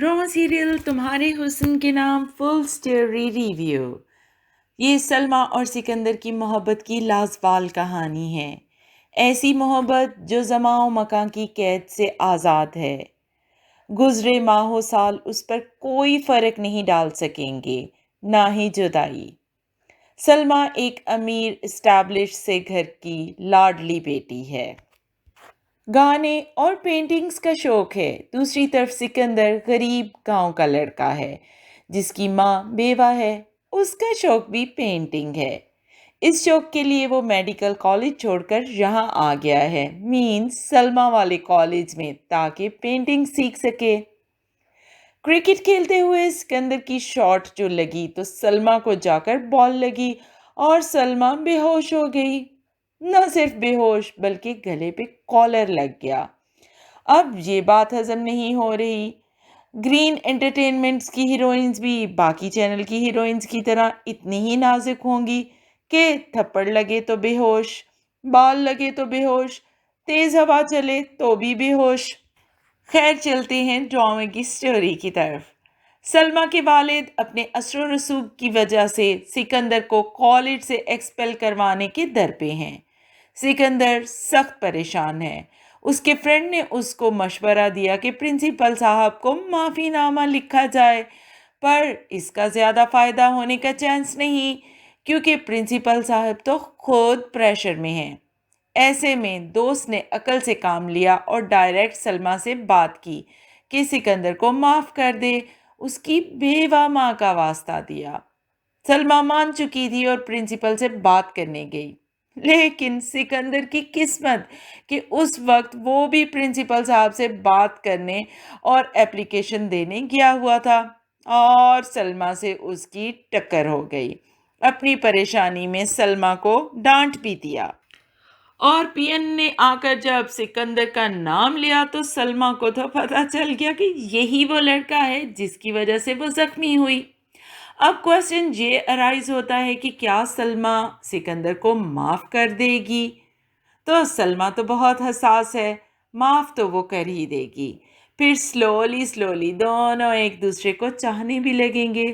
Drama serial तुम्हारे हुस्न के नाम फुल स्टोरी रिव्यू। ये सलमा और सिकंदर की मोहब्बत की लाजवाल कहानी है। ऐसी मोहब्बत जो ज़मां मकां की कैद से आज़ाद है। गुजरे माहो साल उस पर कोई फ़र्क नहीं डाल सकेंगे, ना ही जुदाई। सलमा एक अमीर एस्टैब्लिश से घर की लाडली बेटी है, गाने और पेंटिंग्स का शौक है। दूसरी तरफ सिकंदर गरीब गांव का लड़का है जिसकी माँ बेवा है। उसका शौक भी पेंटिंग है। इस शौक के लिए वो मेडिकल कॉलेज छोड़कर यहाँ आ गया है, मीन्स सलमा वाले कॉलेज में, ताकि पेंटिंग सीख सके। क्रिकेट खेलते हुए सिकंदर की शॉट जो लगी तो सलमा को जाकर बॉल लगी और सलमा बेहोश हो गई। न सिर्फ बेहोश बल्कि गले पे कॉलर लग गया। अब ये बात हजम नहीं हो रही। ग्रीन एंटरटेनमेंट्स की हीरोइंस भी बाकी चैनल की हीरोइंस की तरह इतनी ही नाजुक होंगी कि थप्पड़ लगे तो बेहोश, बाल लगे तो बेहोश, तेज हवा चले तो भी बेहोश। खैर, चलते हैं ड्रामे की स्टोरी की तरफ। सलमा के वालिद अपने असर रसूख की वजह से सिकंदर को कॉलेज से एक्सपेल करवाने के दर पे हैं। सिकंदर सख्त परेशान है। उसके फ्रेंड ने उसको मशवरा दिया कि प्रिंसिपल साहब को माफ़ीनामा लिखा जाए, पर इसका ज़्यादा फ़ायदा होने का चांस नहीं, क्योंकि प्रिंसिपल साहब तो खुद प्रेशर में हैं। ऐसे में दोस्त ने अकल से काम लिया और डायरेक्ट सलमा से बात की कि सिकंदर को माफ़ कर दे, उसकी बेवा माँ का वास्ता दिया। सलमा मान चुकी थी और प्रिंसिपल से बात करने गई। लेकिन सिकंदर की किस्मत कि उस वक्त वो भी प्रिंसिपल साहब से बात करने और एप्लीकेशन देने गया हुआ था और सलमा से उसकी टक्कर हो गई। अपनी परेशानी में सलमा को डांट भी दिया और पीएन ने आकर जब सिकंदर का नाम लिया तो सलमा को तो पता चल गया कि यही वो लड़का है जिसकी वजह से वो जख्मी हुई। अब क्वेश्चन ये अराइज होता है कि क्या सलमा सिकंदर को माफ़ कर देगी? तो सलमा तो बहुत हसास है, माफ़ तो वो कर ही देगी। फिर स्लोली स्लोली दोनों एक दूसरे को चाहने भी लगेंगे।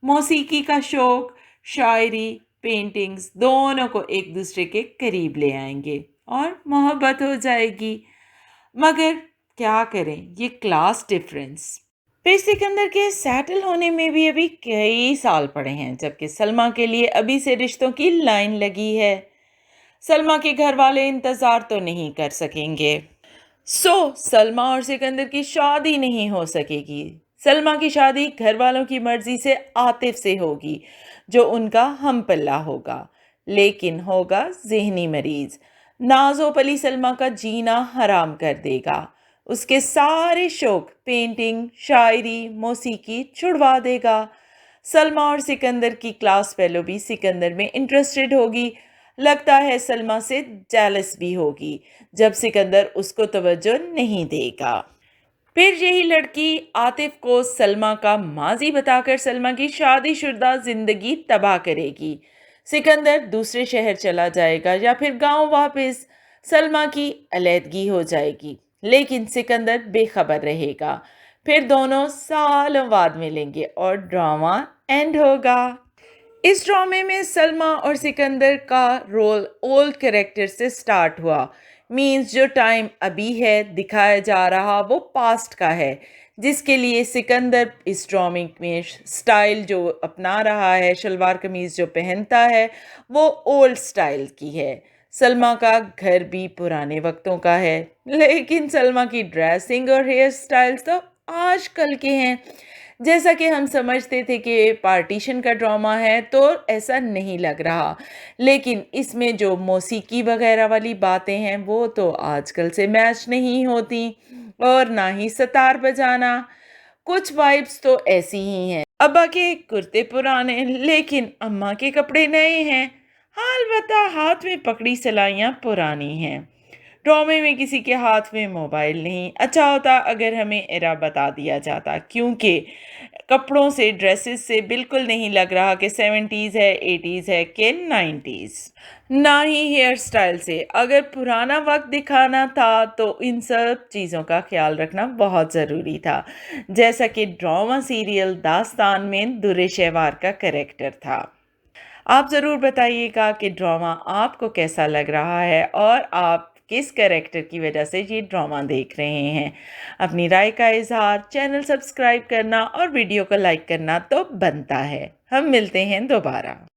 मौसीकी का शौक, शायरी, पेंटिंग्स दोनों को एक दूसरे के करीब ले आएंगे और मोहब्बत हो जाएगी। मगर क्या करें, ये क्लास डिफरेंस। फिर सिकंदर के सेटल होने में भी अभी कई साल पड़े हैं, जबकि सलमा के लिए अभी से रिश्तों की लाइन लगी है। सलमा के घर वाले इंतज़ार तो नहीं कर सकेंगे, सलमा और सिकंदर की शादी नहीं हो सकेगी। सलमा की शादी घर वालों की मर्जी से आतिफ से होगी, जो उनका हम पल्ला होगा, लेकिन होगा ज़हनी मरीज। नाज़ो पली सलमा का जीना हराम कर देगा। उसके सारे शौक, पेंटिंग, शायरी, मौसीकी छुड़वा देगा। सलमा और सिकंदर की क्लास फेलो भी सिकंदर में इंटरेस्टेड होगी। लगता है सलमा से जेलस भी होगी जब सिकंदर उसको तवज्जो नहीं देगा। फिर यही लड़की आतिफ को सलमा का माजी बताकर सलमा की शादीशुदा जिंदगी तबाह करेगी। सिकंदर दूसरे शहर चला जाएगा या फिर गांव वापस। सलमा की अलहदगी हो जाएगी, लेकिन सिकंदर बेखबर रहेगा। फिर दोनों सालों बाद मिलेंगे और ड्रामा एंड होगा। इस ड्रामे में सलमा और सिकंदर का रोल ओल्ड कैरेक्टर से स्टार्ट हुआ, मीन्स जो टाइम अभी है दिखाया जा रहा वो पास्ट का है, जिसके लिए सिकंदर इस ड्रामे में स्टाइल जो अपना रहा है, शलवार कमीज जो पहनता है, वो ओल्ड स्टाइल की है। सलमा का घर भी पुराने वक्तों का है, लेकिन सलमा की ड्रेसिंग और हेयर स्टाइल्स तो आजकल के हैं। जैसा कि हम समझते थे कि पार्टीशन का ड्रामा है, तो ऐसा नहीं लग रहा, लेकिन इसमें जो मौसीकी वगैरह वाली बातें हैं वो तो आजकल से मैच नहीं होती, और ना ही सतार बजाना। कुछ वाइब्स तो ऐसी ही हैं। अब्बा के कुर्ते पुराने लेकिन अम्मा के कपड़े नए हैं। हाल बता हाथ में पकड़ी सलाइयाँ पुरानी हैं। ड्रामे में किसी के हाथ में मोबाइल नहीं। अच्छा होता अगर हमें एरा बता दिया जाता, क्योंकि कपड़ों से, ड्रेसेस से बिल्कुल नहीं लग रहा कि 70s है, 80s है कि 90s। ना ही हेयर स्टाइल से। अगर पुराना वक्त दिखाना था तो इन सब चीज़ों का ख्याल रखना बहुत ज़रूरी था, जैसा कि ड्रामा सीरियल दास्तान में दुर्रे शहवार का कैरेक्टर था। आप ज़रूर बताइएगा कि ड्रामा आपको कैसा लग रहा है और आप किस कैरेक्टर की वजह से ये ड्रामा देख रहे हैं। अपनी राय का इज़हार, चैनल सब्सक्राइब करना और वीडियो को लाइक करना तो बनता है। हम मिलते हैं दोबारा।